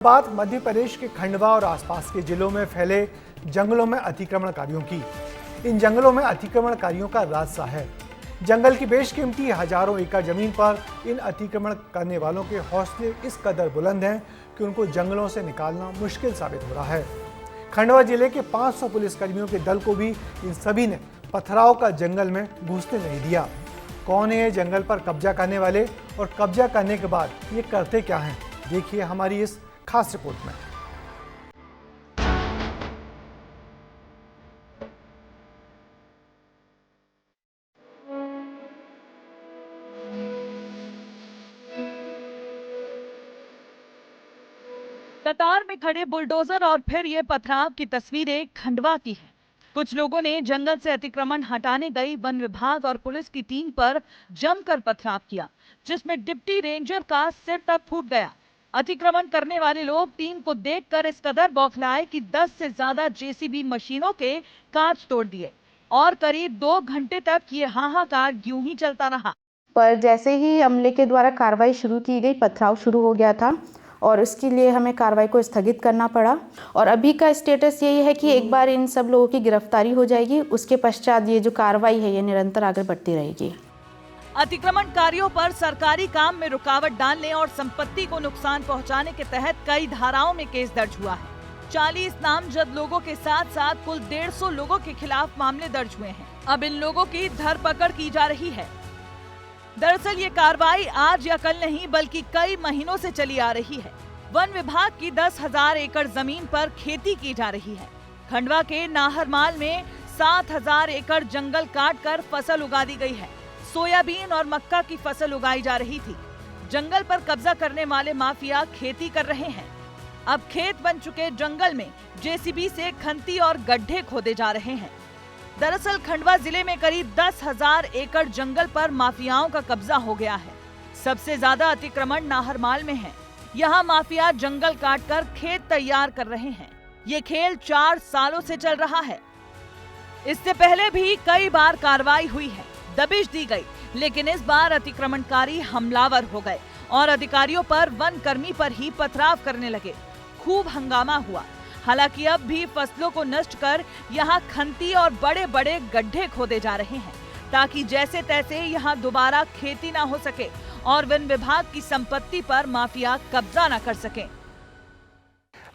बात मध्य प्रदेश के खंडवा और आसपास के जिलों में फैले जंगलों में अतिक्रमणकारियों की। इन जंगलों में अतिक्रमणकारियों का रास्ता है। जंगल की बेशकीमती हजारों एकड़ जमीन पर इन अतिक्रमण करने वालों के हौसले इस कदर बुलंद हैं कि उनको जंगलों से निकालना मुश्किल साबित हो रहा है। खंडवा जिले के 500 पुलिसकर्मियों के दल को भी इन सभी ने पथराव का जंगल में घुसने नहीं दिया। कौन है जंगल पर कब्जा करने वाले और कब्जा करने के बाद ये करते क्या हैं, देखिए हमारी इस खास रिपोर्ट में। कतार में खड़े बुलडोजर और फिर ये पथराव की तस्वीरें खंडवा की है। कुछ लोगों ने जंगल से अतिक्रमण हटाने गई वन विभाग और पुलिस की टीम पर जमकर पथराव किया, जिसमें डिप्टी रेंजर का सिर तक फूट गया। अतिक्रमण करने वाले लोग टीम को देखकर इस कदर बौखलाए कि 10 से ज्यादा जेसीबी मशीनों के कांच तोड़ दिए और करीब 2 घंटे तक ये हाहाकार यूं ही चलता रहा। पर जैसे ही अमले के द्वारा कार्रवाई शुरू की गई, पथराव शुरू हो गया था और उसके लिए हमें कार्रवाई को स्थगित करना पड़ा। और अभी का स्टेटस यही है कि एक बार इन सब लोगों की गिरफ्तारी हो जाएगी, उसके पश्चात ये जो कार्रवाई है ये निरंतर आगे बढ़ती रहेगी। अतिक्रमणकारियों पर सरकारी काम में रुकावट डालने और संपत्ति को नुकसान पहुंचाने के तहत कई धाराओं में केस दर्ज हुआ है। 40 नामजद लोगों के साथ साथ कुल 150 लोगों के खिलाफ मामले दर्ज हुए हैं। अब इन लोगों की धरपकड़ की जा रही है। दरअसल ये कार्रवाई आज या कल नहीं बल्कि कई महीनों से चली आ रही है। वन विभाग की 10,000 एकड़ जमीन पर खेती की जा रही है। खंडवा के नाहरमाल में 7,000 एकड़ जंगल काटकर फसल उगा दी गई है। सोयाबीन और मक्का की फसल उगाई जा रही थी। जंगल पर कब्जा करने वाले माफिया खेती कर रहे हैं। अब खेत बन चुके जंगल में जेसीबी से खंती और गड्ढे खोदे जा रहे हैं। दरअसल खंडवा जिले में करीब 10,000 एकड़ जंगल पर माफियाओं का कब्जा हो गया है। सबसे ज्यादा अतिक्रमण नाहरमाल में है। यहाँ माफिया जंगल काटकर खेत तैयार कर रहे हैं। ये खेल 4 सालों से चल रहा है। इससे पहले भी कई बार कार्रवाई हुई है, दबिश दी गई, लेकिन इस बार अतिक्रमणकारी हमलावर हो गए और अधिकारियों पर वन कर्मी पर ही पथराव करने लगे। खूब हंगामा हुआ। हालांकि अब भी फसलों को नष्ट कर यहाँ खंती और बड़े बड़े गड्ढे खोदे जा रहे हैं ताकि जैसे तैसे यहाँ दोबारा खेती ना हो सके और वन विभाग की संपत्ति पर माफिया कब्जा न कर सके।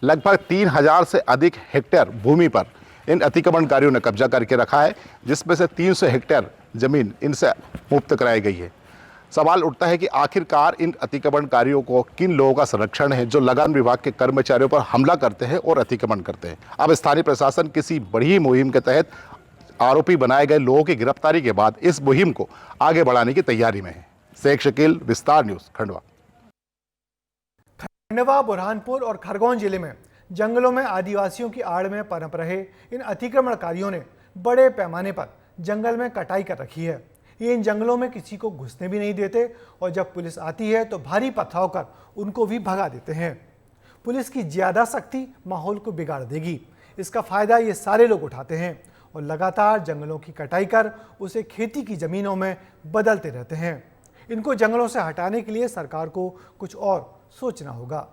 लगभग 3,000 से अधिक हेक्टेयर भूमि पर इन अतिक्रमणकारियों ने कब्जा करके रखा है, जिसमें से 300 हेक्टेयर जमीन इनसे मुक्त कराई गई है। सवाल उठता है कि आखिरकार इन अतिक्रमणकारियों को किन लोगों का संरक्षण है जो लगान विभाग के कर्मचारियों पर हमला करते हैं और अतिक्रमण करते हैं। अब स्थानीय प्रशासन किसी बड़ी मुहिम के तहत आरोपी बनाए गए लोगों की गिरफ्तारी के बाद इस मुहिम को आगे बढ़ाने की तैयारी में है। शेख शकील, विस्तार न्यूज, खंडवा। खंडवा, बुरहानपुर और खरगोन जिले में जंगलों में आदिवासियों की आड़ में पनप रहे इन अतिक्रमणकारियों ने बड़े पैमाने पर जंगल में कटाई कर रखी है। ये इन जंगलों में किसी को घुसने भी नहीं देते और जब पुलिस आती है तो भारी पथराव कर उनको भी भगा देते हैं। पुलिस की ज्यादा सख्ती माहौल को बिगाड़ देगी। इसका फायदा ये सारे लोग उठाते हैं और लगातार जंगलों की कटाई कर उसे खेती की जमीनों में बदलते रहते हैं। इनको जंगलों से हटाने के लिए सरकार को कुछ और सोचना होगा।